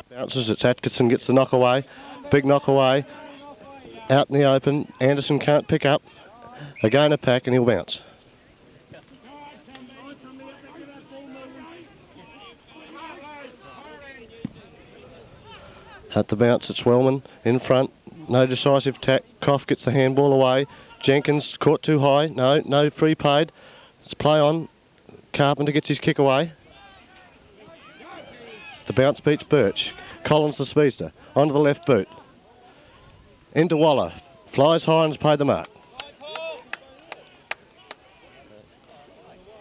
Bounces, it's Atkinson gets the knock away. Big knock away. Out in the open. Anderson can't pick up. Again a pack and he'll bounce. At the bounce, it's Wellman in front. No decisive tack. Koff gets the handball away. Jenkins caught too high. No free paid. It's play on. Carpenter gets his kick away. The bounce beats Birch. Collins the speedster. Onto the left boot. Into Waller. Flies high and has paid the mark.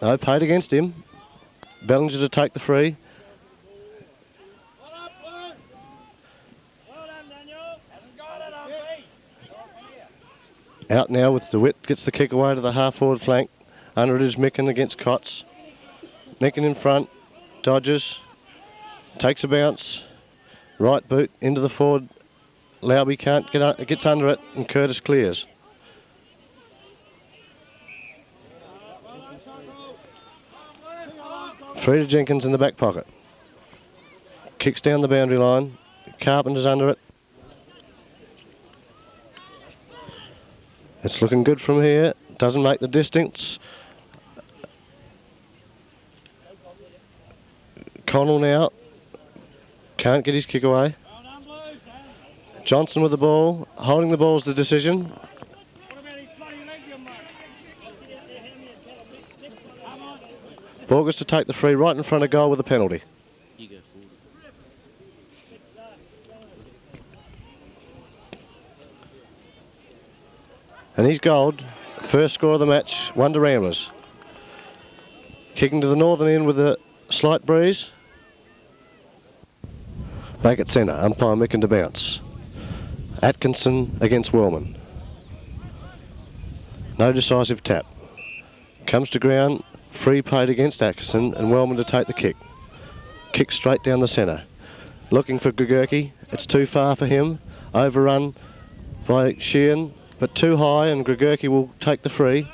No, paid against him. Bellinger to take the free. Out now with DeWitt, gets the kick away to the half-forward flank. Under it is Micken against Cotts. Micken in front, dodges, takes a bounce. Right boot into the forward. Lauby can't get up, gets under it, and Curtis clears. Free to Jenkins in the back pocket. Kicks down the boundary line. Carpenter's under it. It's looking good from here. Doesn't make the distance. Connell now. Can't get his kick away. Johnson with the ball. Holding the ball is the decision. Borges to take the free right in front of goal with a penalty. And he's gold. First score of the match, 1 to Ramblers. Kicking to the northern end with a slight breeze. Back at centre, umpire Micken to bounce. Atkinson against Wellman. No decisive tap. Comes to ground, free played against Atkinson and Wellman to take the kick. Kick straight down the centre. Looking for Gregurki, it's too far for him. Overrun by Sheehan. But too high, and Gregurki will take the free.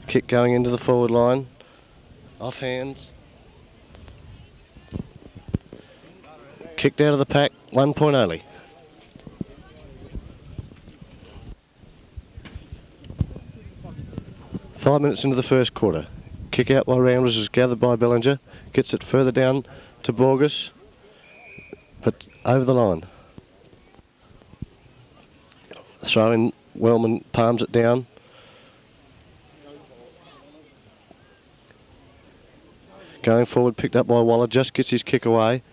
Kick going into the forward line. Off hands. Kicked out of the pack, 1 point only. Five minutes into the first quarter. Kick out by Ramblers is gathered by Bellinger. Gets it further down to Borges. But over the line. Throw in, Wellman palms it down. Going forward, picked up by Waller, just gets his kick away.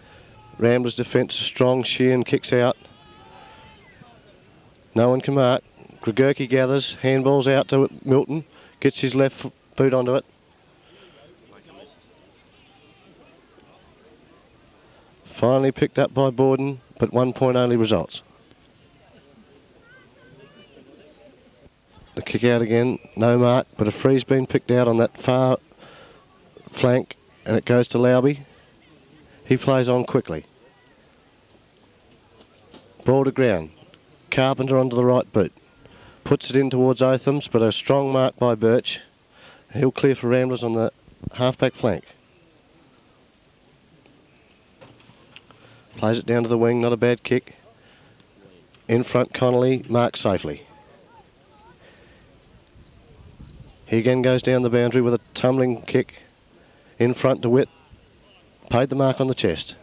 Ramblers' defence is strong, Sheehan kicks out. No one can mark. Gregurki gathers, handballs out to Milton, gets his left boot onto it. Finally picked up by Borden, but 1 point only results. The kick out again, no mark, but a free's been picked out on that far flank, and it goes to Lauby. He plays on quickly. Ball to ground. Carpenter onto the right boot. Puts it in towards Othams, but a strong mark by Birch. He'll clear for Ramblers on the half-back flank. Plays it down to the wing, not a bad kick. In front, Connolly, marked safely. He again goes down the boundary with a tumbling kick. In front, DeWitt, paid the mark on the chest.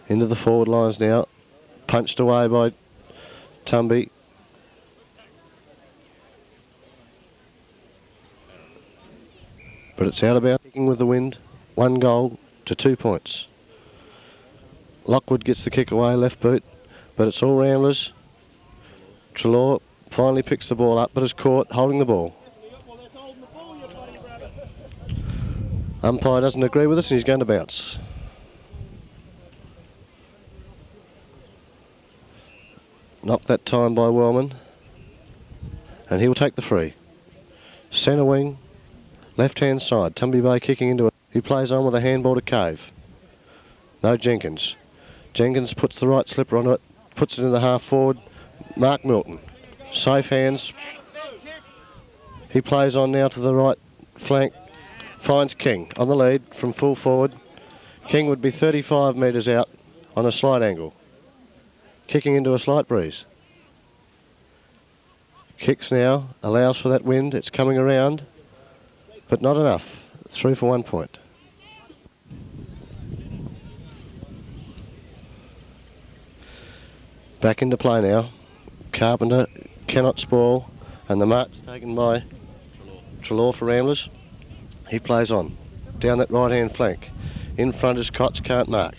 Into the forward lines now. Punched away by Tumby. But it's out of bounds, kicking with the wind. 1 goal to 2 points. Lockwood gets the kick away, left boot, but it's all Ramblers. Trelaw finally picks the ball up, but is caught holding the ball. Umpire doesn't agree with us and he's going to bounce. Knocked that time by Wellman. And he'll take the free. Centre wing, left-hand side. Tumby Bay kicking into it. He plays on with a handball to Cave. No Jenkins. Jenkins puts the right slipper on it, puts it in the half forward. Mark Milton, safe hands. He plays on now to the right flank, finds King on the lead from full forward. King would be 35 metres out on a slight angle, kicking into a slight breeze. Kicks now, allows for that wind, it's coming around, but not enough. Through for 1 point. Back into play now. Carpenter cannot spoil, and the mark's taken by Treloar for Ramblers. He plays on, down that right-hand flank. In front is Cots, can't mark.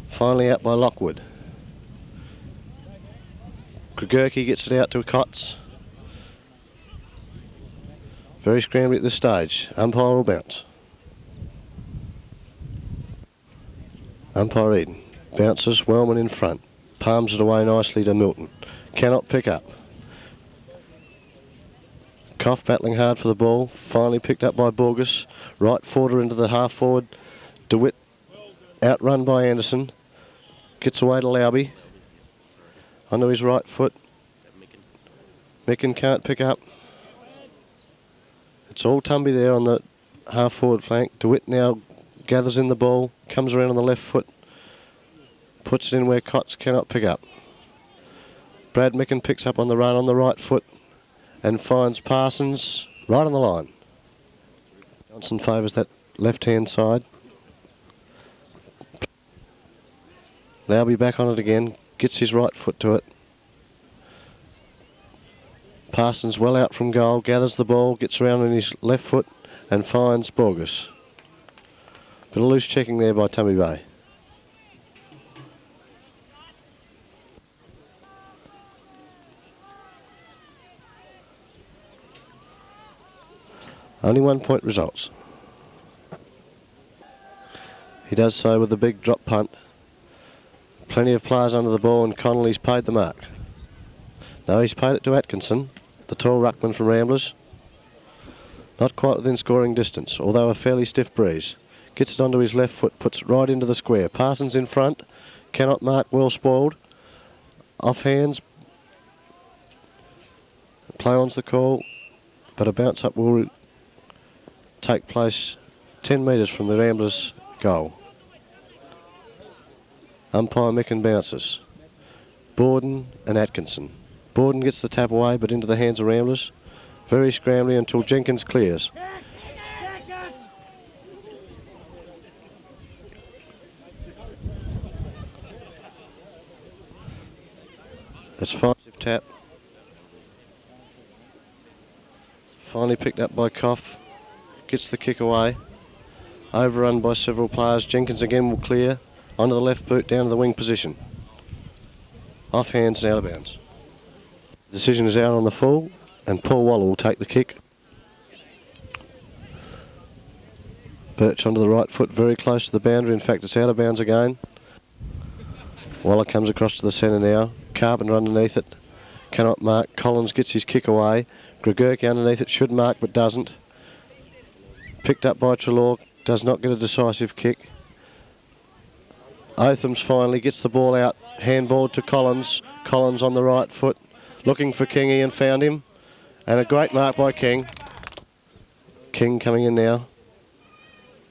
Finally out by Lockwood. Gregurki gets it out to Cots. Very scrambly at this stage. Umpire will bounce. Umpire Eden bounces, Wellman in front. Palms it away nicely to Milton. Cannot pick up. Cough battling hard for the ball. Finally picked up by Borges. Right forwarder into the half forward. DeWitt outrun by Anderson. Gets away to Lauby. Onto his right foot. Micken can't pick up. It's all Tumby there on the half forward flank. DeWitt now gathers in the ball. Comes around on the left foot. Puts it in where Cots cannot pick up. Brad Micken picks up on the run on the right foot and finds Parsons right on the line. Johnson favours that left-hand side. Lauby back on it again, gets his right foot to it. Parsons well out from goal, gathers the ball, gets around on his left foot and finds Borges. Bit of loose checking there by Tumby Bay. Only 1 point results. He does so with a big drop punt. Plenty of players under the ball and Connolly's paid the mark. No, he's paid it to Atkinson, the tall ruckman from Ramblers. Not quite within scoring distance, although a fairly stiff breeze. Gets it onto his left foot, puts it right into the square. Parsons in front, cannot mark, well spoiled. Off hands. Play on's the call, but a bounce up will take place 10 metres from the Ramblers' goal. Umpire Micken bounces. Borden and Atkinson. Borden gets the tap away, but into the hands of Ramblers. Very scrambly until Jenkins clears. That's fine. Tap. Finally picked up by Koff. Gets the kick away. Overrun by several players. Jenkins again will clear. Onto the left boot, down to the wing position. Off hands and out of bounds. Decision is out on the full, and Paul Waller will take the kick. Birch onto the right foot, very close to the boundary. In fact, it's out of bounds again. Waller comes across to the centre now. Carpenter underneath it. Cannot mark. Collins gets his kick away. Gregurki underneath it, should mark but doesn't. Picked up by Treloar, does not get a decisive kick. Othams finally gets the ball out, handball to Collins. Collins on the right foot, looking for Kingy and found him. And a great mark by King. King coming in now.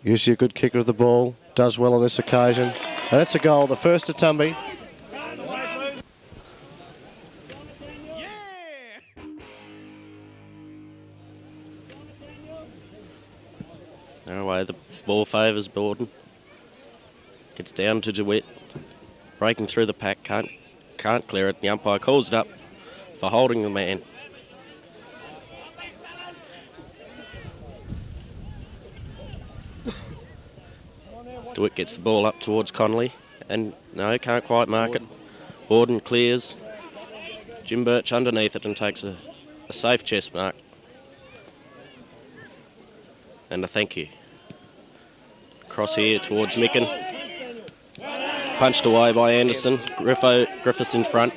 Usually a good kicker of the ball, does well on this occasion. And that's a goal, the first to Tumby. Anyway, the ball favours Borden. Gets down to DeWitt. Breaking through the pack, can't clear it. The umpire calls it up for holding the man. DeWitt gets the ball up towards Connolly and no, can't quite mark it. Borden clears. Jim Birch underneath it and takes a safe chest mark. And a thank you. Cross here towards Micken. Punched away by Anderson. Griffiths in front.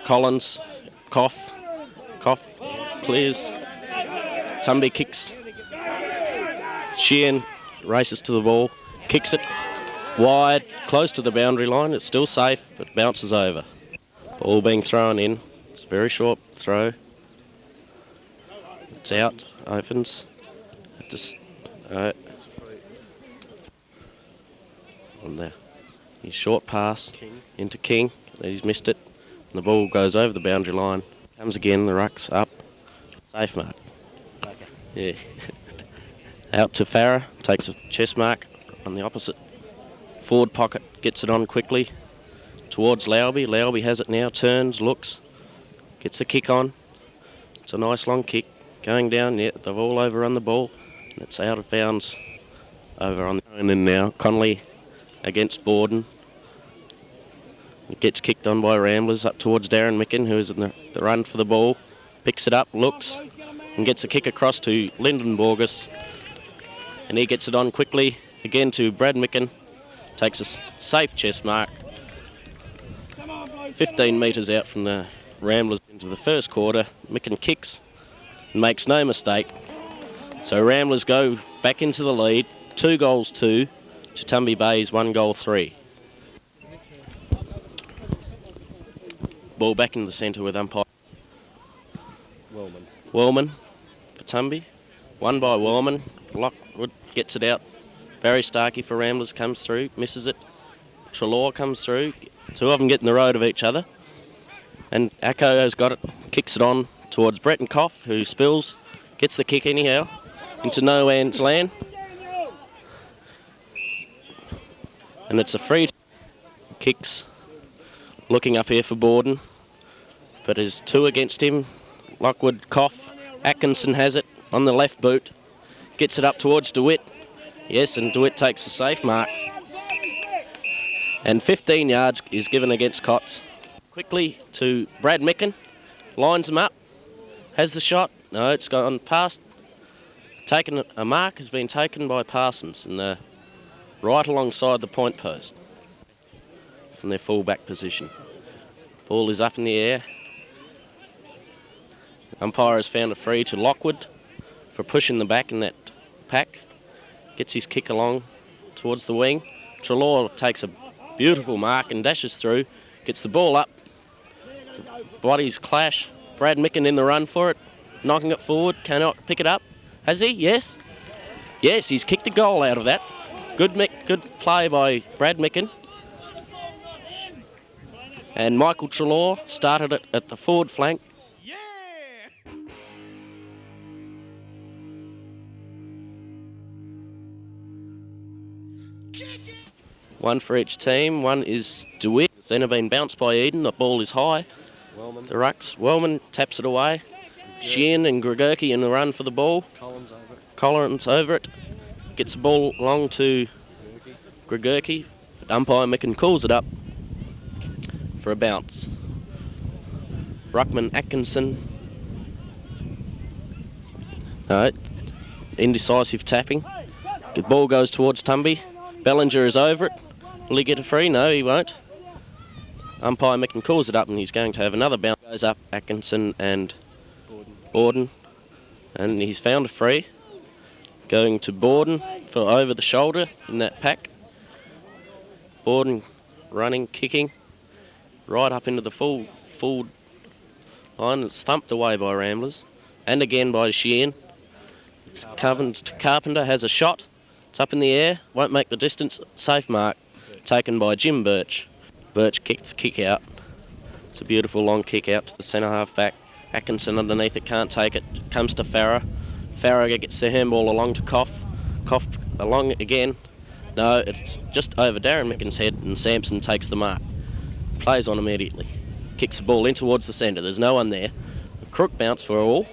Collins. Koff clears. Tumby kicks. Sheehan races to the ball. Kicks it. wide, close to the boundary line. It's still safe, but bounces over. Ball being thrown in. It's a very short throw. It's out, opens. Just, on there. His short pass into King. He's missed it. And the ball goes over the boundary line. Comes again, the ruck's up. Safe mark. Yeah. Out to Farah, takes a chest mark on the opposite forward pocket, gets it on quickly towards Lowby. Lowby has it now, turns, looks, gets the kick on. It's a nice long kick. Going down, yeah, they've all overrun the ball. And it's out of bounds over on the and then now. Connolly against Borden. It gets kicked on by Ramblers up towards Darren Micken, who is in the run for the ball. Picks it up, looks, and gets a kick across to Lyndon Borges. And he gets it on quickly, again to Brad Micken. Takes a safe chest mark. 15 metres out from the Ramblers into the first quarter. Micken kicks and makes no mistake. So Ramblers go back into the lead. 2 goals 2 to Tumby Bay's 1 goal 3. Ball back in the centre with umpire Wellman for Tumby. Won by Wellman. Lockwood gets it out. Barry Starkey for Ramblers comes through, misses it. Trelaw comes through. 2 of them get in the road of each other. And Acco has got it, kicks it on towards Brettonkoff, who spills, gets the kick anyhow, into no man's land. And it's a free kicks, looking up here for Borden. But there's 2 against him. Lockwood, Koff, Atkinson has it on the left boot. Gets it up towards DeWitt. Yes, and DeWitt takes a safe mark. And 15 yards is given against Cots. Quickly to Brad Micken. Lines him up. Has the shot. No, it's gone past. Taken a mark has been taken by Parsons and right alongside the point post from their full-back position. Ball is up in the air. Umpire has found a free to Lockwood for pushing the back in that pack. Gets his kick along towards the wing. Trelaw takes a beautiful mark and dashes through. Gets the ball up. Bodies clash. Brad Micken in the run for it. Knocking it forward. Cannot pick it up. Has he? Yes. Yes, he's kicked a goal out of that. Good play by Brad Micken. And Michael Trelaw started it at the forward flank. One for each team. One is DeWitt. Then have been bounced by Eden. The ball is high. The rucks. Wellman taps it away. Sheehan and Gregurki in the run for the ball. Collins over it. Gets the ball along to Gregurki. But umpire Micken calls it up for a bounce. Ruckman Atkinson. No, indecisive tapping. The ball goes towards Tumby. Bellinger is over it. Will he get a free? No, he won't. Umpire Micken calls it up and he's going to have another bounce. Goes up Atkinson and Borden. And he's found a free. Going to Borden for over the shoulder in that pack. Borden running, kicking. Right up into the full line. It's thumped away by Ramblers. And again by Sheehan. Carpenter has a shot. It's up in the air, won't make the distance. Safe mark taken by Jim Birch. Birch kicks kick out. It's a beautiful long kick out to the centre half back. Atkinson underneath it, can't take it. Comes to Farah. Farah gets the handball along to Koff. Koff along again. No, it's just over Darren Micken's head and Sampson takes the mark. Plays on immediately. Kicks the ball in towards the centre. There's no one there. A crook bounce for all.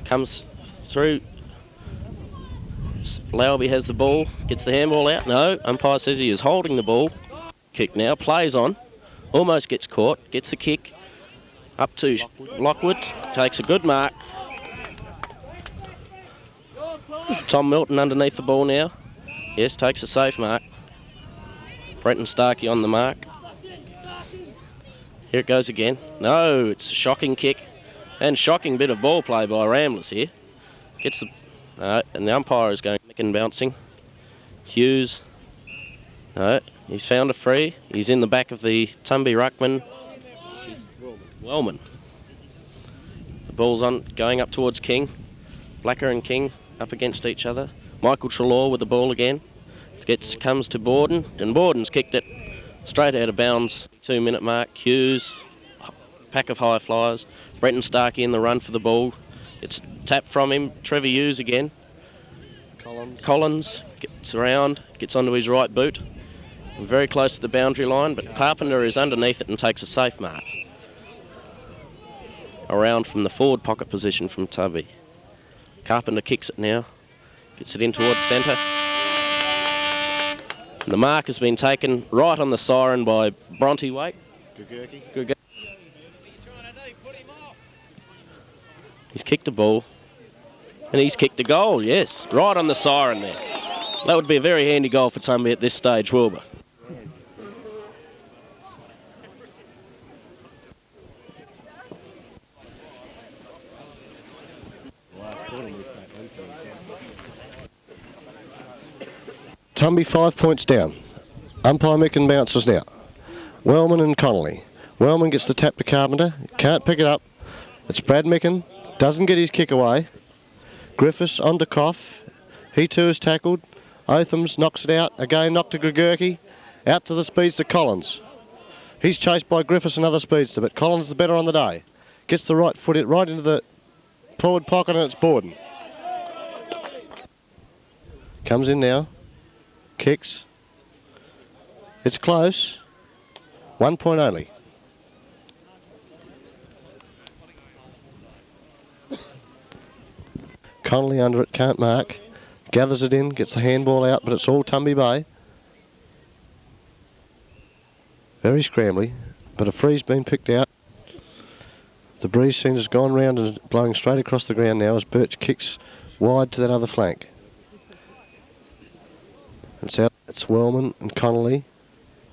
Comes through. Lowby has the ball, gets the handball out. No, umpire says he is holding the ball. Kick now, plays on, almost gets caught, gets the kick. Up to Lockwood, takes a good mark. Tom Milton underneath the ball now. Yes, takes a safe mark. Brenton Starkey on the mark. Here it goes again. No, it's a shocking kick. And shocking bit of ball play by Ramblers here. Gets the... and the umpire is going Micken bouncing. Hughes No, he's found a free. He's in the back of the Tumby ruckman, which is Wellman. The ball's on, going up towards King. Blacker and King up against each other. Michael Trelaw with the ball again. Comes to Borden, and Borden's kicked it straight out of bounds. 2-minute mark. Hughes, pack of high flyers. Brenton Starkey in the run for the ball. It's tapped from him. Trevor Hughes again. Collins gets around, gets onto his right boot. Very close to the boundary line, but Carpenter is underneath it and takes a safe mark. Around from the forward pocket position from Tubby. Carpenter kicks it now. Gets it in towards centre. And the mark has been taken right on the siren by Bronte Wake. Gugurki. He's kicked the ball. And he's kicked a goal, yes. Right on the siren there. That would be a very handy goal for Tumby at this stage, Wilbur. Tumby 5 points down. Umpire Micken bounces now. Wellman and Connolly. Wellman gets the tap to Carpenter. Can't pick it up. It's Brad Micken. Doesn't get his kick away. Griffiths onto Koff. He too is tackled. Othams knocks it out. Again knocked to Gregurki. Out to the speedster Collins. He's chased by Griffiths, another speedster, but Collins is better on the day. Gets the right foot right into the forward pocket, and it's Borden. Comes in now. Kicks. It's close. 1 point only. Connolly under it, can't mark. Gathers it in, gets the handball out, but it's all Tumby Bay. Very scrambly, but a free's been picked out. The breeze scene has gone round and blowing straight across the ground now as Birch kicks wide to that other flank. It's out. It's Wellman and Connolly.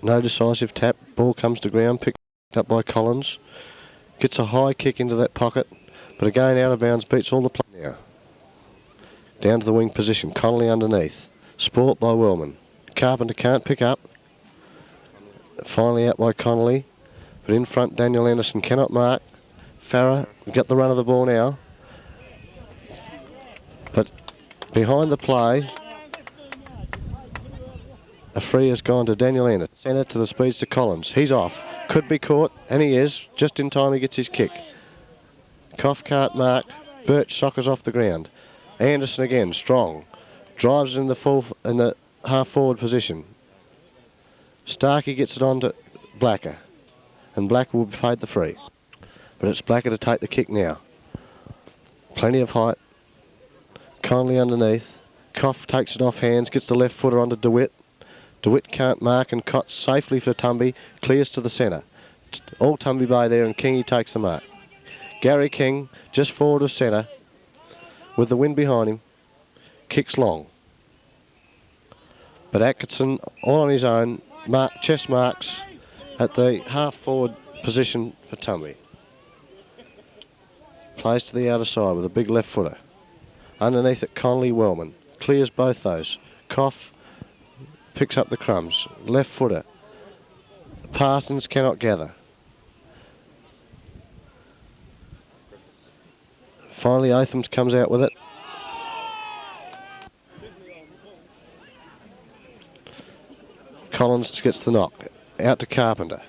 No decisive tap. Ball comes to ground, picked up by Collins. Gets a high kick into that pocket, but again out of bounds, beats all the play now. Down to the wing position. Connolly underneath. Sport by Wellman. Carpenter can't pick up. Finally out by Connolly, but in front Daniel Anderson cannot mark. Farah got the run of the ball now, but behind the play, a free has gone to Daniel Anderson. Centre to the speeds to Collins. He's off. Could be caught, and he is. Just in time he gets his kick. Koff can't mark. Birch soccers off the ground. Anderson again, strong. Drives in the half forward position. Starkey gets it on to Blacker, and Blacker will be paid the free. But it's Blacker to take the kick now. Plenty of height. Connolly underneath. Koff takes it off hands, gets the left footer onto DeWitt. DeWitt can't mark and cuts safely for Tumby, clears to the centre. All Tumby Bay there, and Kingy takes the mark. Gary King, just forward of centre, with the wind behind him, kicks long. But Atkinson, all on his own, chest marks at the half-forward position for Tumby. Plays to the outer side with a big left footer. Underneath it, Connolly Wellman. Clears both those. Koff picks up the crumbs. Left footer. Parsons cannot gather. Finally, Othams comes out with it. Collins gets the knock. Out to Carpenter.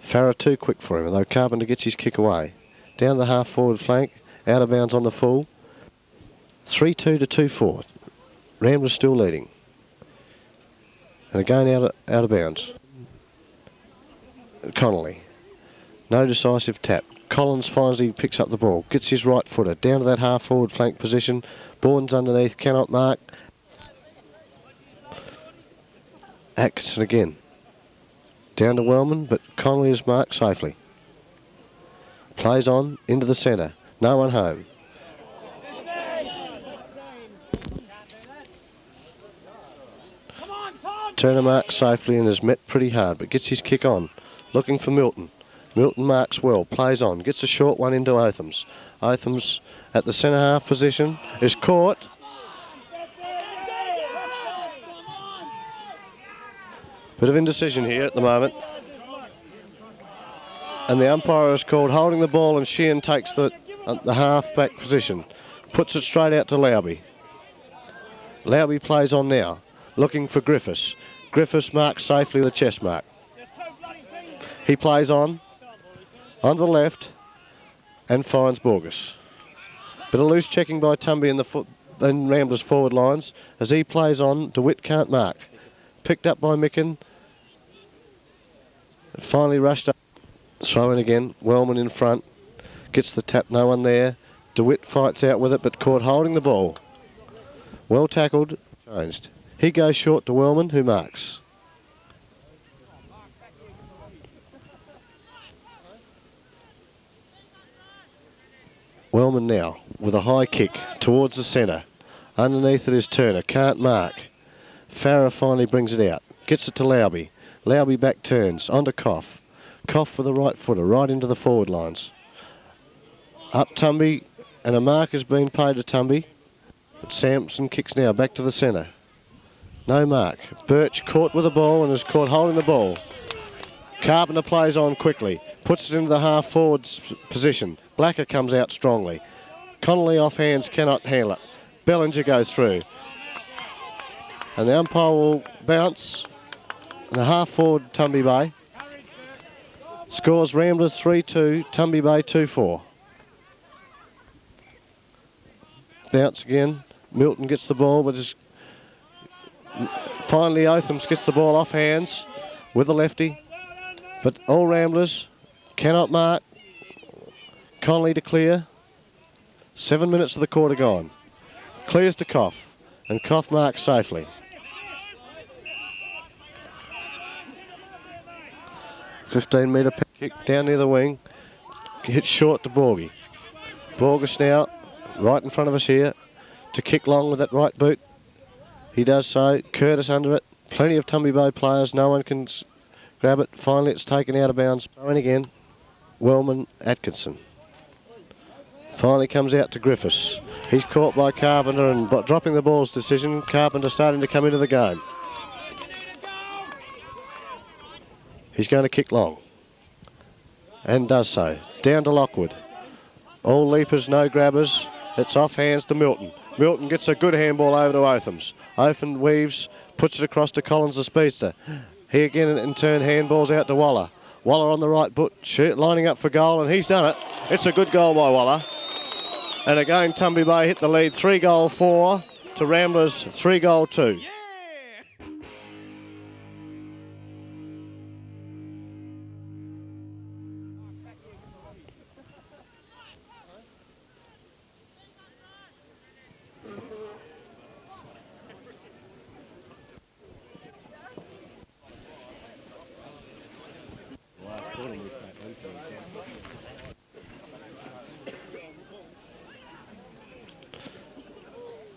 Farah too quick for him, although Carpenter gets his kick away. Down the half-forward flank, out of bounds on the full. 3-2 to 2-4. Ramblers still leading. And again out of bounds. Connolly. No decisive tap. Collins finally picks up the ball. Gets his right footer. Down to that half-forward flank position. Bourne's underneath. Cannot mark. Atkinson again. Down to Wellman, but Connolly is marked safely. Plays on into the centre. No one home. Turner marks safely and is met pretty hard, but gets his kick on. Looking for Milton. Milton marks well. Plays on. Gets a short one into Othams. Othams at the centre half position is caught. Bit of indecision here at the moment. And the umpire is called holding the ball, and Sheehan takes the half-back position. Puts it straight out to Lowby. Lowby plays on now, looking for Griffiths. Griffiths marks safely with a chest mark. He plays on the left, and finds Borges. Bit of loose checking by Tumby in Ramblers' forward lines. As he plays on, DeWitt can't mark. Picked up by Micken. Finally rushed up. Throw in again. Wellman in front. Gets the tap. No one there. DeWitt fights out with it, but caught holding the ball. Well tackled. Changed. He goes short to Wellman, who marks. Wellman now with a high kick towards the centre. Underneath it is Turner. Can't mark. Farah finally brings it out. Gets it to Lowby. Lowby back turns. Onto Koff. Koff with a right footer right into the forward lines. Up Tumby, and a mark has been paid to Tumby. But Sampson kicks now back to the centre. No mark. Birch caught with the ball and is caught holding the ball. Carpenter plays on quickly. Puts it into the half forwards position. Blacker comes out strongly. Connolly off hands, cannot handle it. Bellinger goes through. And the umpire will bounce. And the half forward Tumby Bay scores Ramblers 3-2, Tumby Bay 2-4. Bounce again. Milton gets the ball, but is finally Othams gets the ball off hands with the lefty. But all Ramblers cannot mark. Connolly to clear. 7 minutes of the quarter gone. Clears to Koff, and Koff marks safely. 15-metre kick down near the wing. Hit short to Borgie. Borges now right in front of us here to kick long with that right boot. He does so. Curtis under it. Plenty of Tumby Bay players. No one can grab it. Finally it's taken out of bounds. Throwing again. Wellman Atkinson. Finally comes out to Griffiths. He's caught by Carpenter and dropping the ball's decision. Carpenter starting to come into the game. He's going to kick long. And does so. Down to Lockwood. All leapers, no grabbers. It's off hands to Milton. Milton gets a good handball over to Othams. Otham weaves, puts it across to Collins the speedster. He again in turn handballs out to Waller. Waller on the right foot, lining up for goal, and he's done it. It's a good goal by Waller. And again, Tumby Bay hit the lead, 3-4 to Ramblers, 3-2.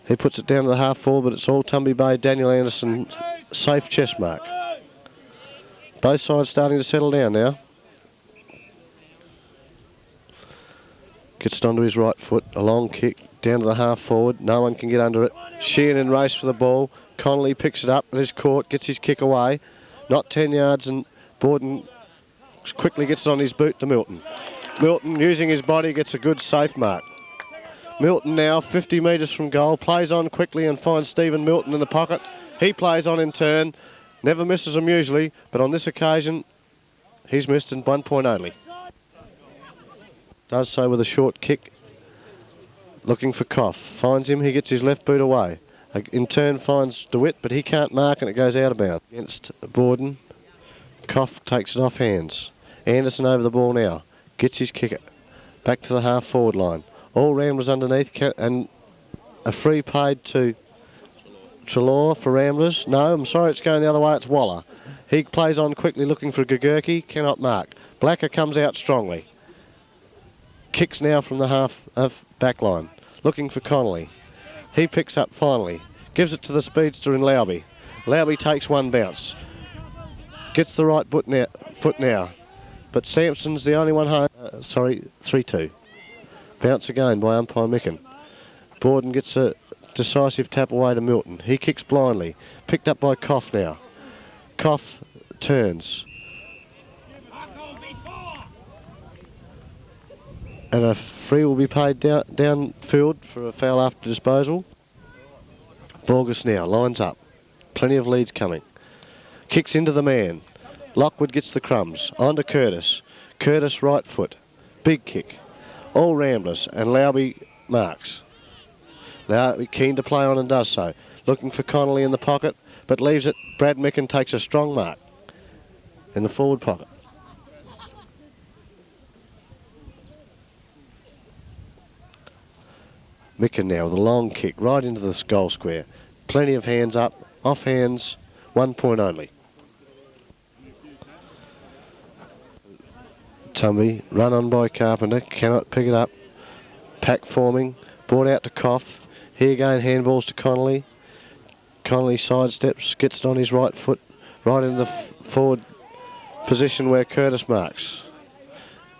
He puts it down to the half forward, but it's all Tumby Bay. Daniel Anderson, safe chest mark. Both sides starting to settle down now. Gets it onto his right foot, a long kick down to the half forward. No one can get under it. Sheehan in race for the ball. Connolly picks it up and is caught, gets his kick away. Not 10 yards, and Borden quickly gets it on his boot to Milton. Milton, using his body, gets a good safe mark. Milton now 50 metres from goal, plays on quickly and finds Stephen Milton in the pocket. He plays on in turn, never misses him usually, but on this occasion he's missed in 1 point only. Does so with a short kick, looking for Koff. Finds him, he gets his left boot away. In turn finds DeWitt, but he can't mark and it goes out of bounds. Against Borden, Koff takes it off hands. Anderson over the ball now, gets his kicker, back to the half forward line. All Ramblers underneath, and a free paid to Trelaw for Ramblers. No, I'm sorry, it's going the other way, it's Waller. He plays on quickly looking for Gagurki, cannot mark. Blacker comes out strongly. Kicks now from the half of back line, looking for Connolly. He picks up finally, gives it to the speedster in Lowby. Lowby takes one bounce, gets the right foot now, but Sampson's the only one home. 3-2. Bounce again by umpire Micken. Borden gets a decisive tap away to Milton. He kicks blindly. Picked up by Koff now. Koff turns. And a free will be paid downfield for a foul after disposal. Borgus now, lines up. Plenty of leads coming. Kicks into the man. Lockwood gets the crumbs. On to Curtis. Curtis right foot. Big kick. All Ramblers and Lauby marks. Lauby keen to play on and does so. Looking for Connolly in the pocket, but leaves it. Brad Micken takes a strong mark in the forward pocket. Micken now with a long kick right into the goal square. Plenty of hands up. Off hands, 1 point only. Tumby, run on by Carpenter, cannot pick it up. Pack forming, brought out to Cough. Here again, handballs to Connolly. Connolly sidesteps, gets it on his right foot, right in the forward position where Curtis marks.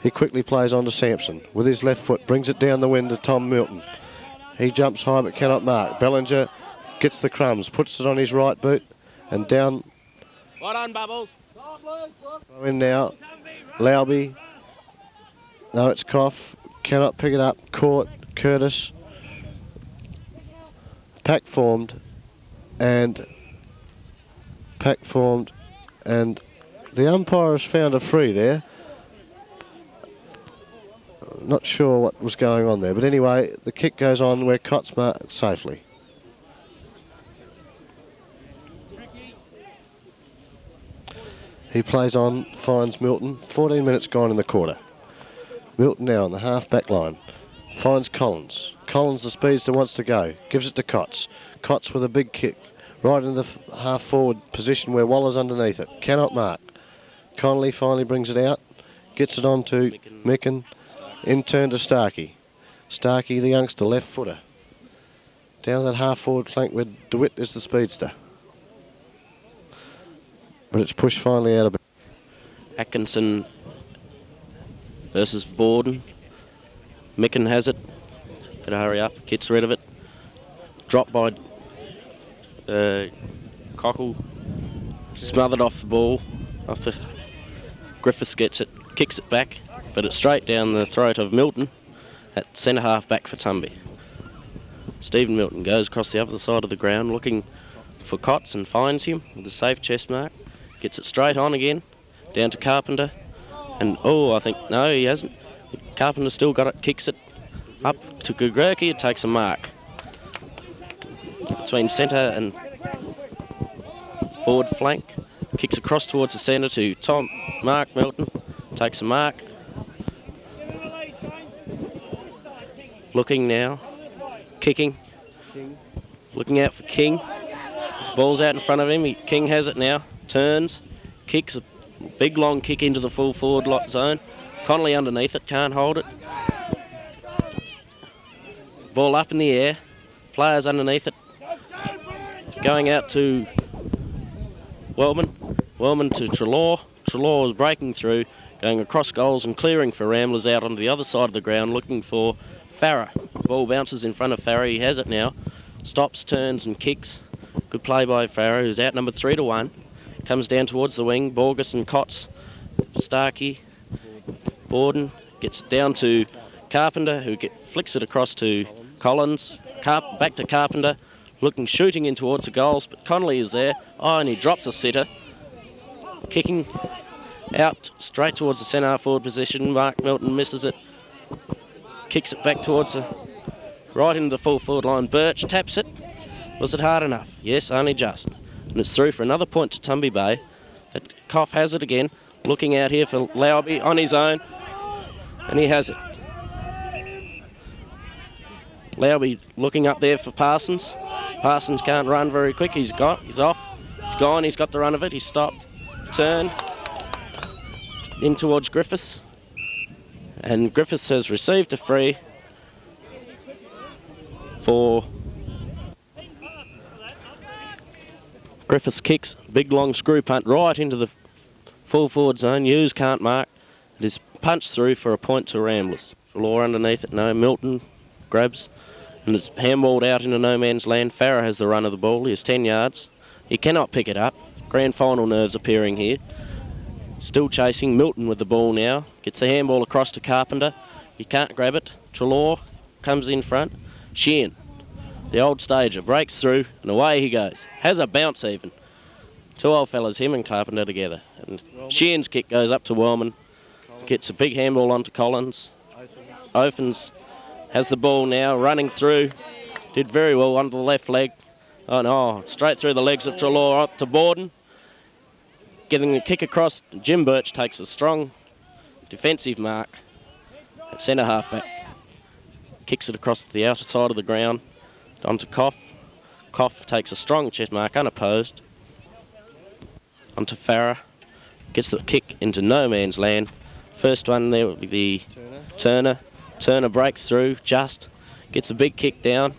He quickly plays on to Sampson. With his left foot, brings it down the wind to Tom Milton. He jumps high but cannot mark. Bellinger gets the crumbs, puts it on his right boot and down. What on, Bubbles? Throw in now. Lauby. No, it's Cough. Cannot pick it up. Caught. Curtis. Pack formed. And the umpire has found a free there. Not sure what was going on there, but anyway, the kick goes on where Cott's marked safely. He plays on, finds Milton. 14 minutes gone in the quarter. Milton now on the half-back line. Finds Collins. Collins, the speedster, wants to go. Gives it to Cotts. Cotts with a big kick. Right in the half-forward position where Waller's underneath it. Cannot mark. Connolly finally brings it out. Gets it on to Micken. In turn to Starkey. Starkey, the youngster, left footer. Down that half-forward flank where DeWitt is the speedster. But it's pushed finally out of it. Atkinson versus Borden. Micken has it. Better hurry up. Gets rid of it. Dropped by Cockle. Smothered off the ball. After Griffiths gets it, kicks it back, but it's straight down the throat of Milton at centre half back for Tumby. Stephen Milton goes across the other side of the ground looking for Cotts and finds him with a safe chest mark. Gets it straight on again, down to Carpenter. And, I think, no, he hasn't. Carpenter still got it, kicks it up to Gugurki. It takes a mark between centre and forward flank. Kicks across towards the centre to Mark Milton. Takes a mark. Looking now. Kicking. Looking out for King. His ball's out in front of him. King has it now. Turns. Kicks a big long kick into the full forward lot zone. Connolly underneath it. Can't hold it. Ball up in the air. Players underneath it. Going out to Wellman. Wellman to Trelaw. Trelaw is breaking through, going across goals and clearing for Ramblers out onto the other side of the ground, looking for Farrer. Ball bounces in front of Farrer. He has it now. Stops, turns and kicks. Good play by Farrer, who's outnumbered 3-1. Comes down towards the wing. Borgus and Cotts. Starkey. Borden gets down to Carpenter, who flicks it across to Collins. Back to Carpenter. Shooting in towards the goals, but Connolly is there. And he drops a sitter. Kicking out straight towards the centre forward position. Mark Milton misses it. Kicks it back towards right into the full forward line. Birch taps it. Was it hard enough? Yes, only just. And it's through for another point to Tumby Bay. Cough has it again. Looking out here for Lauby on his own. And he has it. Lauby looking up there for Parsons. Parsons can't run very quick. He's off. He's gone. He's got the run of it. He's stopped. Turn. In towards Griffiths. And Griffiths has received a free for Griffiths kicks. Big long screw punt right into the full forward zone. Hughes can't mark. It is punched through for a point to Ramblers. Law underneath it. No. Milton grabs. And it's handballed out into no man's land. Farrer has the run of the ball. He has 10 yards. He cannot pick it up. grand final nerves appearing here. Still chasing. Milton with the ball now. Gets the handball across to Carpenter. He can't grab it. Trelaw comes in front. Sheehan, the old stager, breaks through and away he goes. Has a bounce even. Two old fellas, him and Carpenter together. And Sheehan's kick goes up to Wellman. Gets a big handball onto Collins. Ophens has the ball now, running through. Did very well under the left leg. Oh no, straight through the legs of Trelaw up to Borden. Getting the kick across, Jim Birch takes a strong defensive mark at centre halfback. Kicks it across the outer side of the ground onto Koff. Koff takes a strong chest mark unopposed. Onto Farah. Gets the kick into no man's land. First one there will be the Turner. Turner breaks through, just gets a big kick down.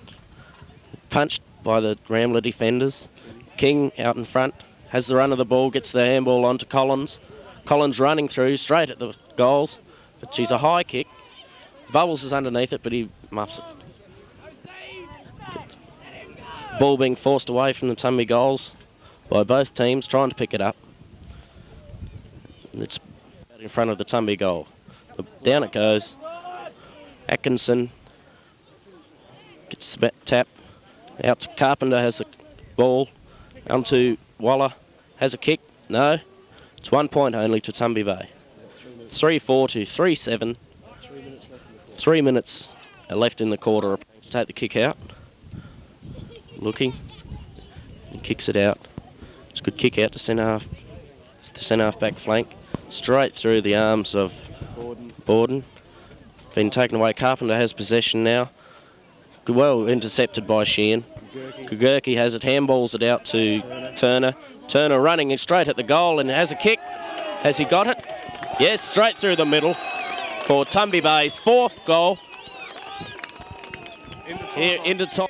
Punched by the Rambler defenders. King out in front. Has the run of the ball, gets the handball onto Collins. Collins running through, straight at the goals. But she's a high kick. Bubbles is underneath it, but he muffs it. Ball being forced away from the Tumby goals by both teams, trying to pick it up. It's in front of the Tumby goal. Down it goes. Atkinson gets the tap. Out to Carpenter, has the ball. Onto Waller, has a kick. No. It's 1 point only to Tumby Bay. 3-4 to 3-7. 3 minutes left in the quarter to take the kick out. Looking. He kicks it out. It's a good kick out to centre half. It's the centre half back flank. Straight through the arms of Borden. Been taken away. Carpenter has possession now. Well intercepted by Sheehan. Kugurki has it, handballs it out to Turner. Turner running straight at the goal and has a kick. Has he got it? Yes, straight through the middle for Tumby Bay's fourth goal. Here into top.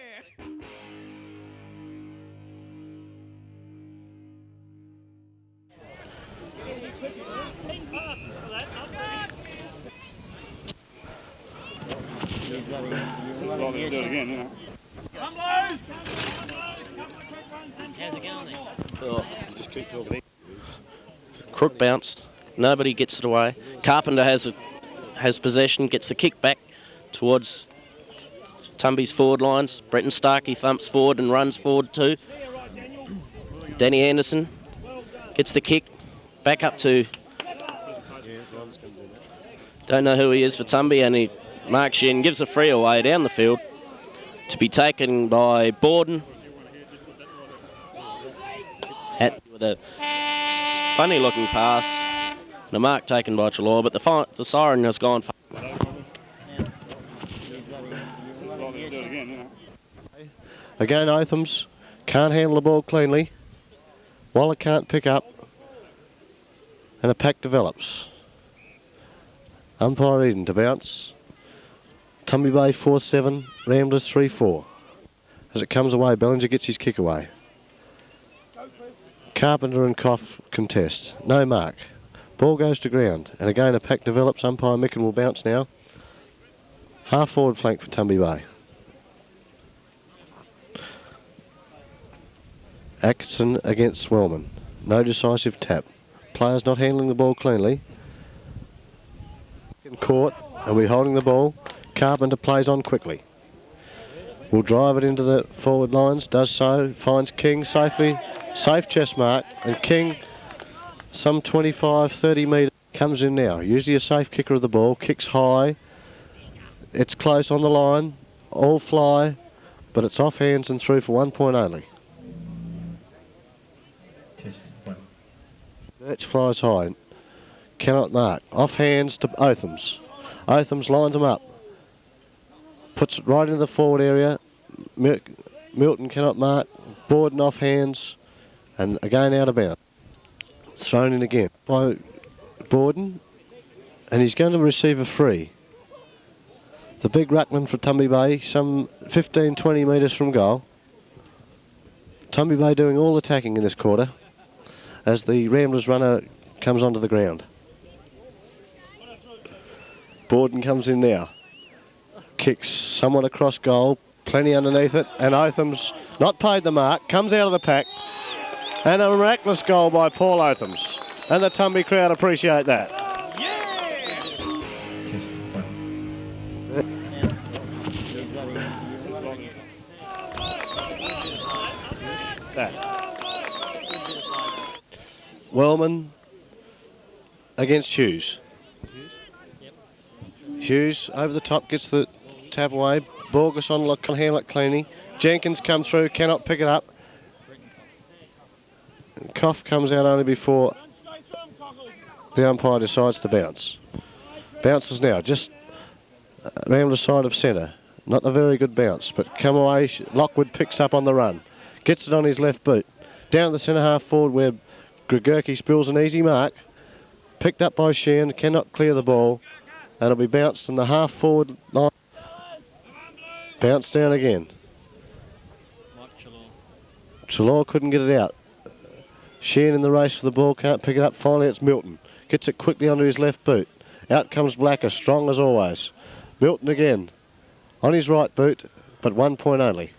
Crook bounced. Nobody gets it away. Carpenter has possession, gets the kick back towards Tumby's forward lines. Bretton Starkey thumps forward and runs forward too. Danny Anderson gets the kick back up to, don't know who he is for Tumby, and Mark Sheehan gives a free away down the field to be taken by Borden. With a funny looking pass and a mark taken by Trelaw, but the siren has gone. Again, Othams can't handle the ball cleanly. Waller can't pick up, and a pack develops. Umpire Eden to bounce. Tumby Bay 4-7, Ramblers 3-4. As it comes away, Bellinger gets his kick away. Carpenter and Koff contest. No mark. Ball goes to ground. And again a pack develops. Umpire Micken will bounce now. Half forward flank for Tumby Bay. Atkinson against Swellman. No decisive tap. Players not handling the ball cleanly. In court, and we're holding the ball. Carpenter plays on quickly. Will drive it into the forward lines. Does so. Finds King safely. Safe chest mark, and King, some 25-30 metres, comes in now. Usually a safe kicker of the ball, kicks high. It's close on the line, all fly, but it's off hands and through for 1 point only. Birch flies high, cannot mark. Off hands to Othams. Othams lines them up. Puts it right into the forward area. Milton cannot mark. Borden off hands. And again out of bounds. Thrown in again by Borden. And he's going to receive a free. The big ruckman for Tumby Bay, some 15-20 metres from goal. Tumby Bay doing all the attacking in this quarter as the Ramblers runner comes onto the ground. Borden comes in now. Kicks somewhat across goal. Plenty underneath it. And Otham's not paid the mark. Comes out of the pack. And a miraculous goal by Paul Othams. And the Tumby crowd appreciate that. Wellman against Hughes. Hughes over the top, gets the tap away. Borges on look, can handle it cleanly. Jenkins comes through, cannot pick it up. And Koff comes out only before the umpire decides to bounce. Bounces now, just around the side of centre. Not a very good bounce, but come away. Lockwood picks up on the run. Gets it on his left boot. Down the centre half forward where Gregurki spills an easy mark. Picked up by Sheehan, cannot clear the ball. And it'll be bounced in the half forward line. Bounce down again. Chalor couldn't get it out. Sheehan in the race for the ball, can't pick it up. Finally it's Milton. Gets it quickly onto his left boot. Out comes Blacker, strong as always. Milton again. On his right boot, but 1 point only.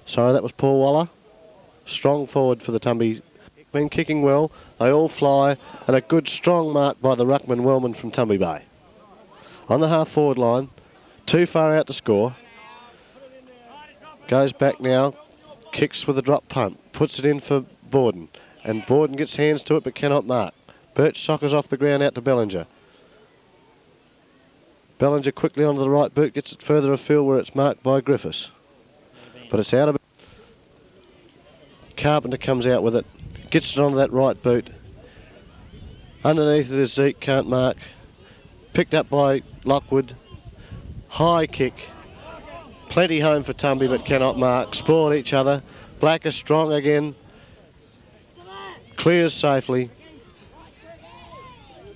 Sorry, that was Paul Waller. Strong forward for the Tumbies. Been kicking well. They all fly. And a good strong mark by the ruckman Wellman from Tumby Bay. On the half forward line. Too far out to score. Goes back now. Kicks with a drop punt. Puts it in for Borden. And Borden gets hands to it but cannot mark. Birch soccers off the ground out to Bellinger. Bellinger quickly onto the right boot. Gets it further afield where it's marked by Griffiths. But it's out of it. Carpenter comes out with it. Gets it onto that right boot. Underneath it is Zeke, can't mark. Picked up by Lockwood. High kick. Plenty home for Tumby but cannot mark. Spoil each other. Blacker strong again. Clears safely.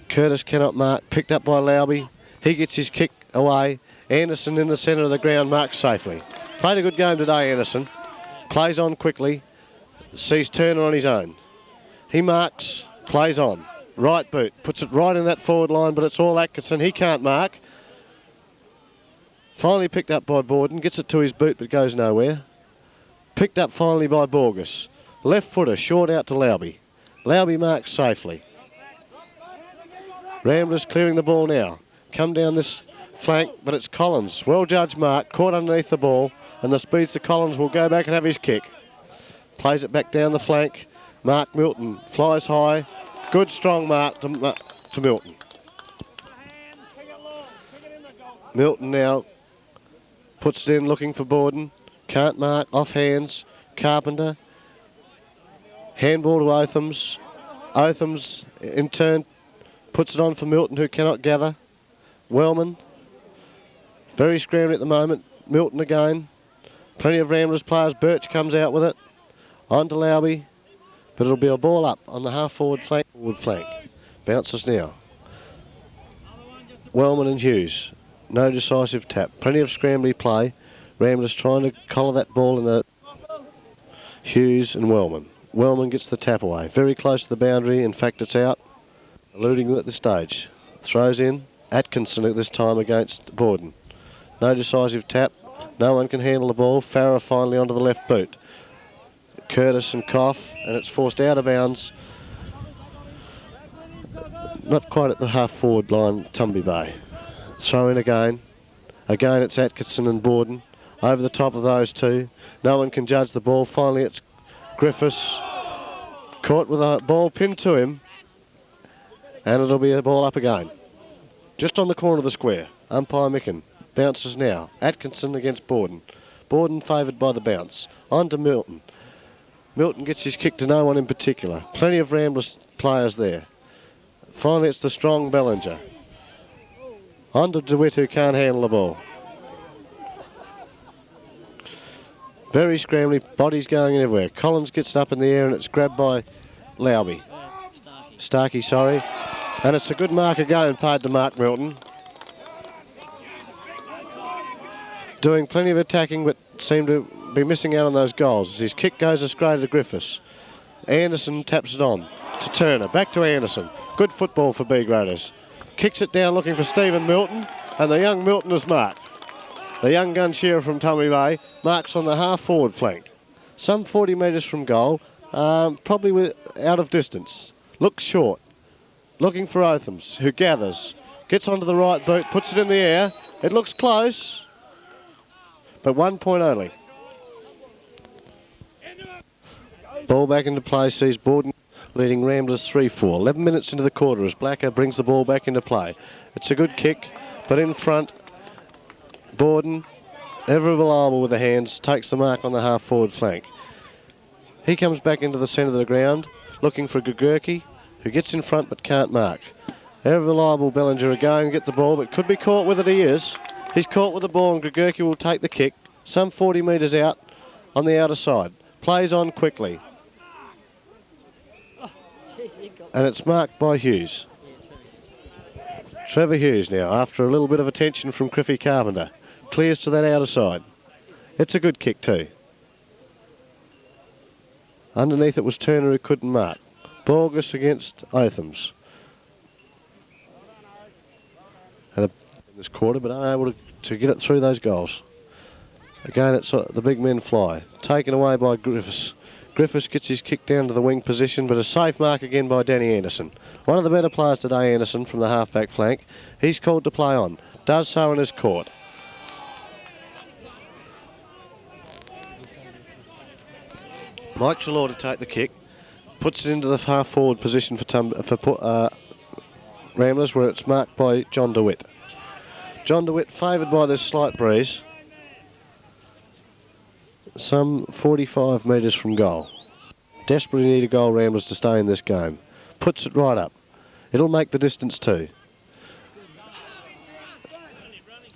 Curtis cannot mark. Picked up by Lowby. He gets his kick away. Anderson in the centre of the ground marks safely. Played a good game today, Anderson. Plays on quickly. Sees Turner on his own. He marks. Plays on. Right boot. Puts it right in that forward line, but it's all Atkinson. He can't mark. Finally picked up by Borden. Gets it to his boot, but goes nowhere. Picked up finally by Borges. Left footer, short out to Lowby. Lowby marks safely. Ramblers clearing the ball now. Come down this flank, but it's Collins. Well judged mark, caught underneath the ball, and the speeds to Collins will go back and have his kick. Plays it back down the flank. Mark Milton flies high. Good strong mark to Milton. Milton now puts it in looking for Borden. Can't mark, off hands. Carpenter. Handball to Othams. Othams in turn puts it on for Milton, who cannot gather. Wellman. Very scrambly at the moment. Milton again. Plenty of Ramblers players. Birch comes out with it. On to Lowby. But it'll be a ball up on the half forward flank. Bounces now. Wellman and Hughes. No decisive tap. Plenty of scrambly play. Ramblers trying to collar that ball in the Hughes and Wellman. Wellman gets the tap away. Very close to the boundary. In fact, it's out. Eluding at this stage. Throws in. Atkinson at this time against Borden. No decisive tap. No one can handle the ball. Farrer finally onto the left boot. Curtis and Koff, and it's forced out of bounds. Not quite at the half forward line, Tumby Bay. Throw in again. Again it's Atkinson and Borden. Over the top of those two. No one can judge the ball. Finally it's Griffiths. Caught with a ball pinned to him. And it'll be a ball up again. Just on the corner of the square. Umpire Micken bounces now. Atkinson against Borden. Borden favoured by the bounce. On to Milton. Milton gets his kick to no one in particular. Plenty of Ramblers players there. Finally it's the strong Bellinger. On to DeWitt, who can't handle the ball. Very scrambly, bodies going everywhere. Collins gets it up in the air and it's grabbed by Lowby. Starkey, sorry. And it's a good mark again paid to Mark Milton. Doing plenty of attacking but seemed to be missing out on those goals. As his kick goes astray to Griffiths. Anderson taps it on to Turner. Back to Anderson. Good football for B-graders. Kicks it down looking for Stephen Milton, and the young Milton is marked. The young gun shearer from Tumby Bay marks on the half forward flank. some 40 metres from goal, probably out of distance. Looks short. Looking for Othams, who gathers. Gets onto the right boot, puts it in the air. It looks close, but 1 point only. Ball back into play, sees Borden leading Ramblers 3-4. 11 minutes into the quarter as Blacker brings the ball back into play. It's a good kick, but in front, Borden, ever reliable with the hands, takes the mark on the half-forward flank. He comes back into the centre of the ground, looking for Gugurki, who gets in front but can't mark. Ever reliable Bellinger again to get the ball, but could be caught with it. He is. He's caught with the ball, and Gugurki will take the kick, some 40 metres out on the outer side. Plays on quickly. And it's marked by Hughes. Trevor Hughes now, after a little bit of attention from Griffey Carpenter. Clears to that outer side. It's a good kick too. Underneath it was Turner, who couldn't mark. Borges against Othams. Had a in this quarter, but unable to get it through those goals. Again, it's the big men fly. Taken away by Griffiths. Griffiths gets his kick down to the wing position, but a safe mark again by Danny Anderson. One of the better players today, Anderson, from the half-back flank. He's called to play on. Does so and is caught. Mike Trelaw to take the kick. Puts it into the half-forward position for Ramblers, where it's marked by John DeWitt. John DeWitt favoured by this slight breeze. Some 45 metres from goal. Desperately need a goal, Ramblers, to stay in this game. Puts it right up. It'll make the distance too.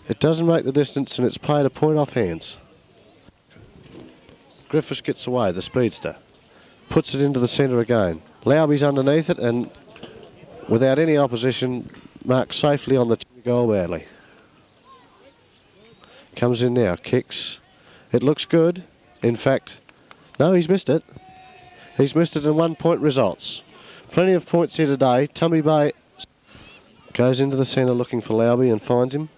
It doesn't make the distance, and it's paid a point off hands. Griffiths gets away, the speedster. Puts it into the centre again. Lauby's underneath it, and without any opposition, marks safely on the goal badly. Comes in now, kicks. It looks good. In fact, no, he's missed it. He's missed it, and 1 point results. Plenty of points here today. Tumby Bay goes into the centre looking for Lauby and finds him.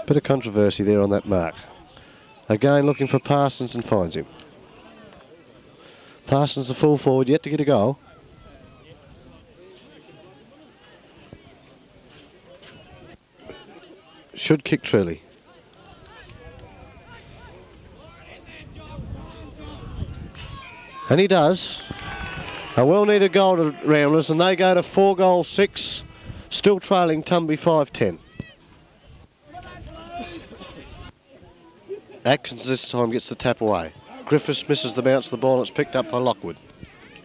Bit of controversy there on that mark. Again looking for Parsons and finds him. Parsons, the full forward, yet to get a goal. Should kick truly. And he does. A well-needed goal to Ramblers, and they go to 4-6, still trailing Tumby 5-10. Atkins this time gets the tap away. Griffiths misses the bounce of the ball, and it's picked up by Lockwood.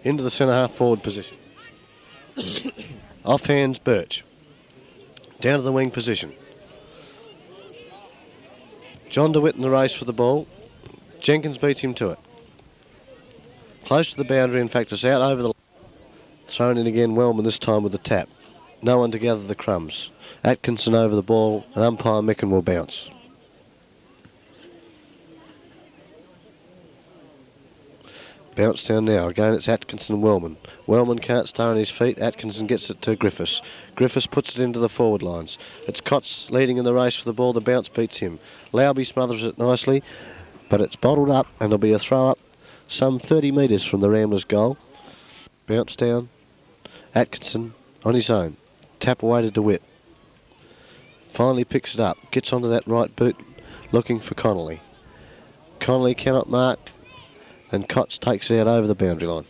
Into the centre half forward position. Off hands Birch. Down to the wing position. John DeWitt in the race for the ball. Jenkins beats him to it. Close to the boundary, in fact, it's out over the... Thrown in again, Wellman this time with the tap. No one to gather the crumbs. Atkinson over the ball, and umpire Micken will bounce. Bounce down now. Again, it's Atkinson and Wellman. Wellman can't stay on his feet. Atkinson gets it to Griffiths. Griffiths puts it into the forward lines. It's Cotts leading in the race for the ball. The bounce beats him. Lauby smothers it nicely, but it's bottled up, and there'll be a throw up some 30 metres from the Ramblers' goal. Bounce down. Atkinson on his own. Tap away to DeWitt. Finally picks it up. Gets onto that right boot, looking for Connolly. Connolly cannot mark, and Cotts takes it out over the boundary line.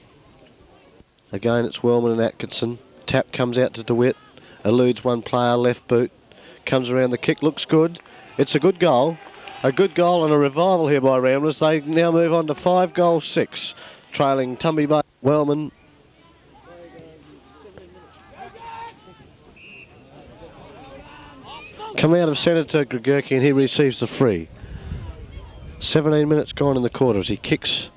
Again, it's Wellman and Atkinson. Tap comes out to DeWitt. Eludes one player, left boot. Comes around the kick, looks good. It's a good goal. A good goal and a revival here by Ramblers. They now move on to 5-6, trailing Tumby Bay. Wellman. Come out of centre to Gregurki, and he receives the free. 17 minutes gone in the quarter as he kicks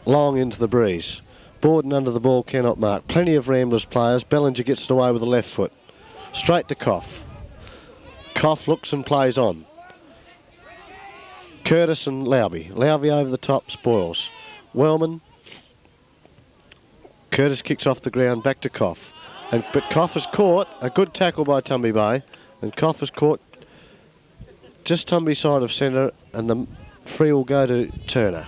long into the breeze. Borden under the ball cannot mark. Plenty of Ramblers players. Bellinger gets it away with the left foot. Straight to Koff. Koff looks and plays on. Curtis and Lauby. Lauby over the top, spoils. Wellman. Curtis kicks off the ground, back to Koff. But Koff is caught. A good tackle by Tumby Bay. And Koff is caught just Tumby side of centre and the free will go to Turner.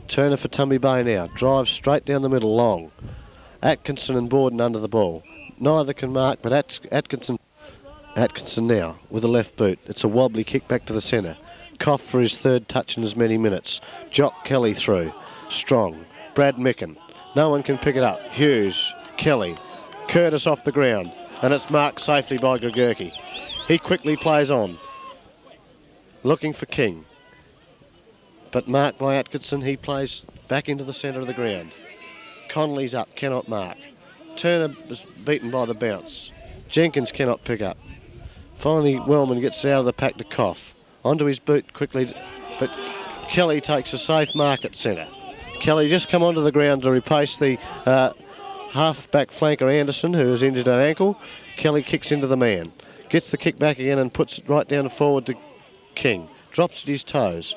Turner for Tumby Bay now. Drives straight down the middle, long. Atkinson and Borden under the ball. Neither can mark, but Atkinson now with a left boot. It's a wobbly kick back to the centre. Cough for his third touch in as many minutes. Jock Kelly through. Strong. Brad Micken. No one can pick it up. Hughes. Kelly. Curtis off the ground. And it's marked safely by Gregurki. He quickly plays on. Looking for King. But marked by Atkinson. He plays back into the centre of the ground. Connolly's up. Cannot mark. Turner is beaten by the bounce. Jenkins cannot pick up. Finally, Wellman gets out of the pack to Cough. Onto his boot quickly, but Kelly takes a safe mark at centre. Kelly just come onto the ground to replace the half-back flanker Anderson, who is injured at ankle. Kelly kicks into the man. Gets the kick back again and puts it right down forward to King. Drops at his toes.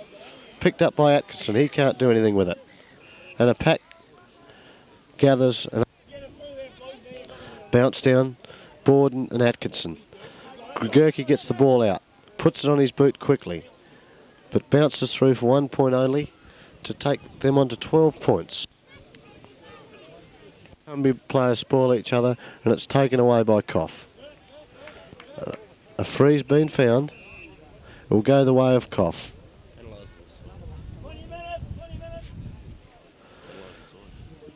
Picked up by Atkinson. He can't do anything with it. And a pack gathers and bounce down. Borden and Atkinson. Gregurki gets the ball out. Puts it on his boot quickly. But bounces through for 1 point only to take them on to 12 points. Tumby players spoil each other and it's taken away by Cough. A free's been found. It will go the way of Cough.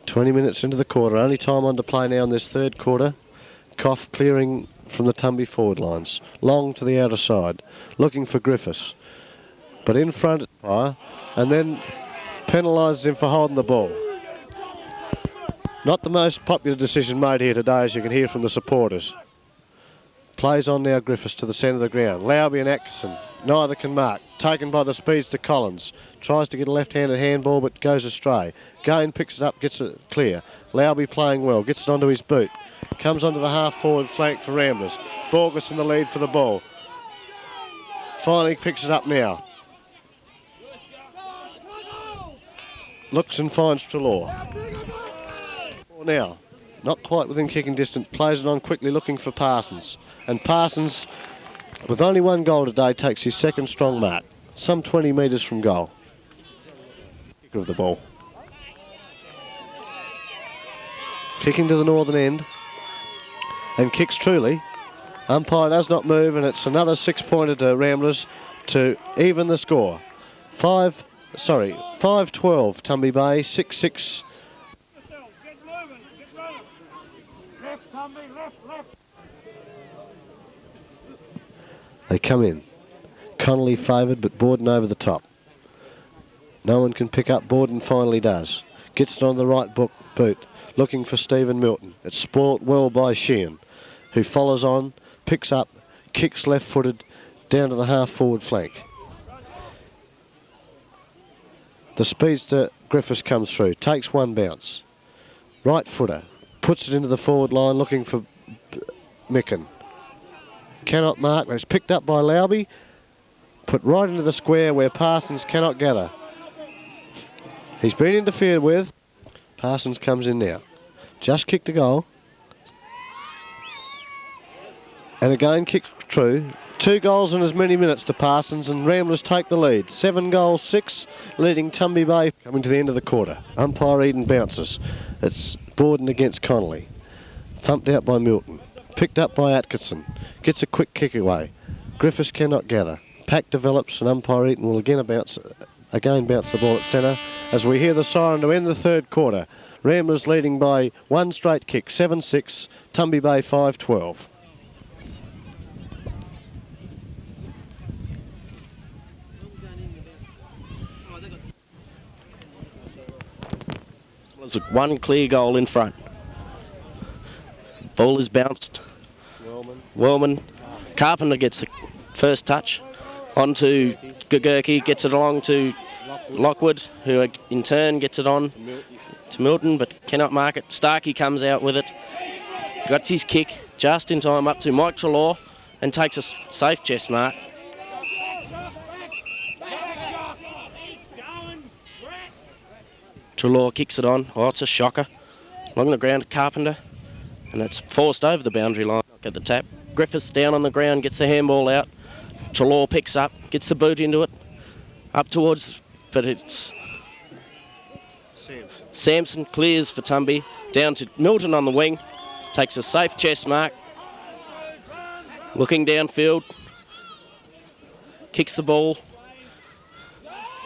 20 minutes into the quarter. Only time on to play now in this third quarter. Cough clearing from the Tumby forward lines. Long to the outer side. Looking for Griffiths. But in front fire. And then penalises him for holding the ball. Not the most popular decision made here today, as you can hear from the supporters. Plays on now Griffiths to the centre of the ground. Lowby and Atkinson. Neither can mark. Taken by the speeds to Collins. Tries to get a left-handed handball but goes astray. Gain picks it up, gets it clear. Lowby playing well. Gets it onto his boot. Comes onto the half-forward flank for Ramblers. Borges in the lead for the ball. Finally picks it up now. Looks and finds Trelaw. Now, not quite within kicking distance, plays it on quickly looking for Parsons. And Parsons, with only one goal today, takes his second strong mark, some 20 metres from goal. Kicker of the ball. Kicking to the northern end. And kicks truly. Umpire does not move, and it's another 6-pointer to Ramblers to even the score. 5-12 Tumby Bay, 6-6. They come in. Connolly favoured, but Borden over the top. No one can pick up. Borden finally does. Gets it on the right boot, looking for Stephen Milton. It's spoilt well by Sheehan, who follows on, picks up, kicks left-footed down to the half-forward flank. The speedster Griffiths comes through, takes one bounce. Right footer, puts it into the forward line looking for Micken. Cannot mark, but it's picked up by Lowby. Put right into the square where Parsons cannot gather. He's been interfered with. Parsons comes in now. Just kicked a goal. And again kicked true. 2 goals in as many minutes to Parsons, and Ramblers take the lead. 7 goals, 6, leading Tumby Bay. Coming to the end of the quarter. Umpire Eden bounces. It's Borden against Connolly. Thumped out by Milton. Picked up by Atkinson. Gets a quick kick away. Griffiths cannot gather. Pack develops, and Umpire Eaton will again bounce the ball at centre as we hear the siren to end the third quarter. Ramblers leading by 1 straight kick, 7-6. Tumby Bay 5-12. There's one clear goal in front. Ball is bounced. Wellman. Carpenter gets the first touch. On to Gregurki, gets it along to Lockwood, who in turn gets it on to Milton, but cannot mark it. Starkey comes out with it. Got his kick just in time up to Mike Trelaw and takes a safe chest mark. Trelaw kicks it on. Oh, it's a shocker. Along the ground to Carpenter. And it's forced over the boundary line. Get the tap. Griffiths down on the ground, gets the handball out. Trelaw picks up, gets the boot into it. Up towards, but it's Sampson clears for Tumby. Down to Milton on the wing. Takes a safe chest mark. Looking downfield. Kicks the ball.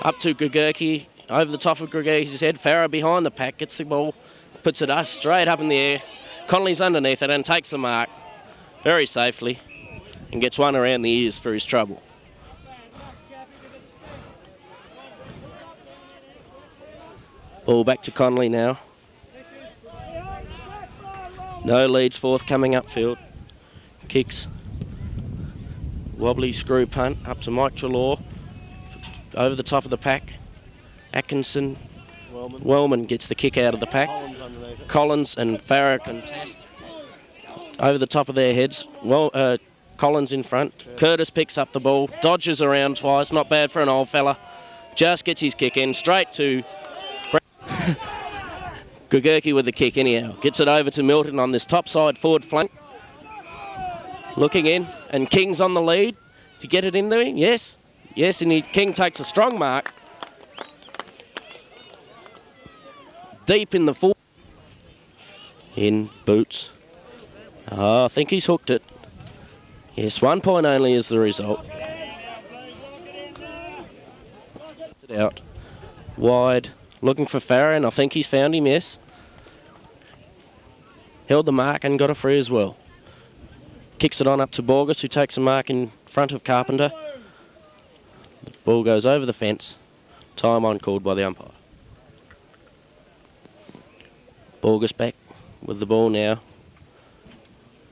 Up to Gregurki. Over the top of Gregurki's head. Farah behind the pack. Gets the ball. Puts it straight up in the air. Connolly's underneath it and takes the mark very safely. And gets one around the ears for his trouble. Ball back to Connolly now. No leads forthcoming upfield. Kicks. Wobbly screw punt up to Mike Trelaw. Over the top of the pack. Atkinson. Wellman gets the kick out of the pack. Collins and Farah contest. Over the top of their heads. Collins in front. Curtis picks up the ball. Dodges around twice. Not bad for an old fella. Just gets his kick in. Straight to Gregurki with the kick anyhow. Gets it over to Milton on this top side forward flank. Looking in, and King's on the lead. To get it in there? Yes. Yes, and King takes a strong mark. Deep in the full. In boots. Oh, I think he's hooked it. Yes, 1 point only is the result. It out. Wide. Looking for Farah, and I think he's found him, yes. Held the mark and got a free as well. Kicks it on up to Borges, who takes a mark in front of Carpenter. The ball goes over the fence. Time on called by the umpire. Borges back with the ball now.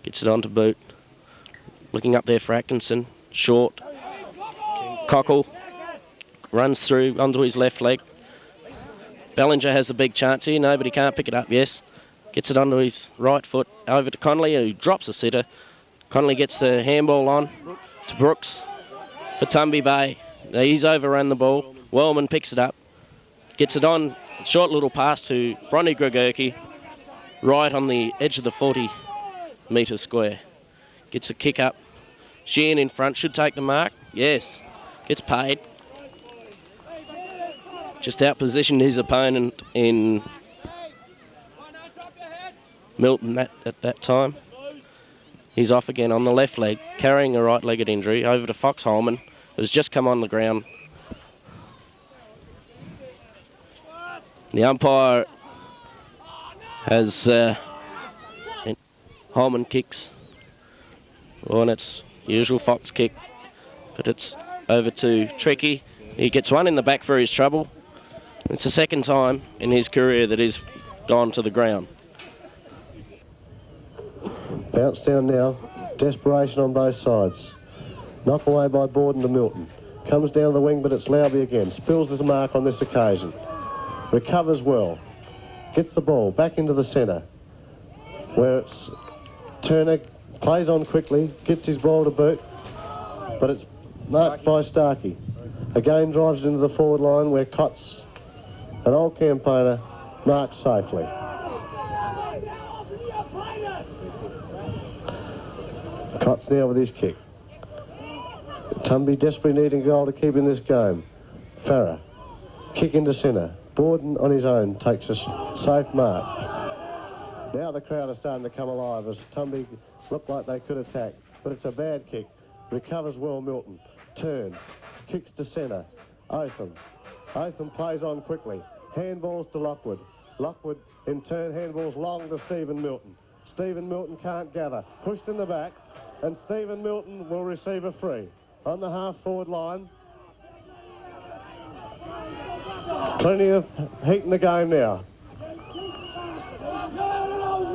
Gets it on to Boot. Looking up there for Atkinson. Short. Cockle. Runs through onto his left leg. Bellinger has a big chance here. No, but he can't pick it up, yes. Gets it onto his right foot. Over to Connolly, who drops a sitter. Connolly gets the handball on to Brooks for Tumby Bay. Now he's overrun the ball. Wellman picks it up. Gets it on. Short little pass to Bronny Gregurki. Right on the edge of the 40-metre square. Gets a kick up. Sheehan in front. Should take the mark. Yes. Gets paid. Just outpositioned his opponent in Milton at that time. He's off again on the left leg, carrying a right-legged injury. Over to Fox Holman, who's just come on the ground. The umpire has Holman kicks. Well, and it's usual Fox kick, but it's over to Tricky. He gets one in the back for his trouble. It's the second time in his career that he's gone to the ground. Bounce down now. Desperation on both sides. Knock away by Borden to Milton. Comes down the wing, but it's Lowby again. Spills his mark on this occasion. Recovers well. Gets the ball back into the centre, where it's Turner. Plays on quickly. Gets his ball to Boot. But it's marked by Starkey. Again drives into the forward line where Cotts, an old campaigner, marked safely. Cotts now with his kick. Tumby desperately needing a goal to keep in this game. Farah, kick into centre. Borden on his own takes a safe mark. Now the crowd are starting to come alive as Tumby looked like they could attack, but it's a bad kick. Recovers well Milton. Turns. Kicks to centre. Otham plays on quickly. Handballs to Lockwood. Lockwood in turn handballs long to Stephen Milton. Stephen Milton can't gather. Pushed in the back, and Stephen Milton will receive a free. On the half-forward line. Plenty of heat in the game now.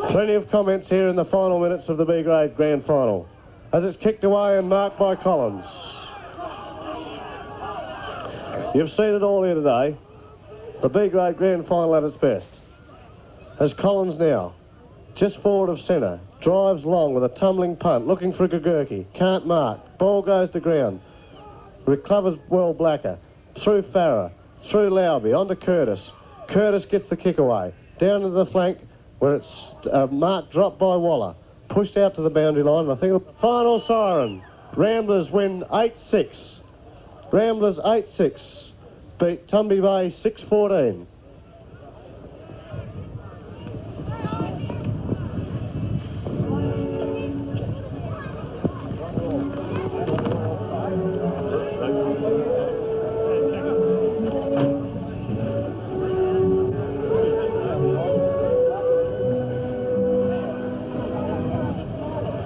Plenty of comments here in the final minutes of the B-grade grand final. As it's kicked away and marked by Collins. You've seen it all here today. The B-grade grand final at its best. As Collins now, just forward of centre, drives long with a tumbling punt, looking for Gregurki. Can't mark. Ball goes to ground. Recovers well Blacker. Through Farah. Through Lowby. On to Curtis. Curtis gets the kick away. Down to the flank where it's mark dropped by Waller. Pushed out to the boundary line. I think final siren. Ramblers win 8-6. Ramblers 8-6 beat Tumby Bay 6-14.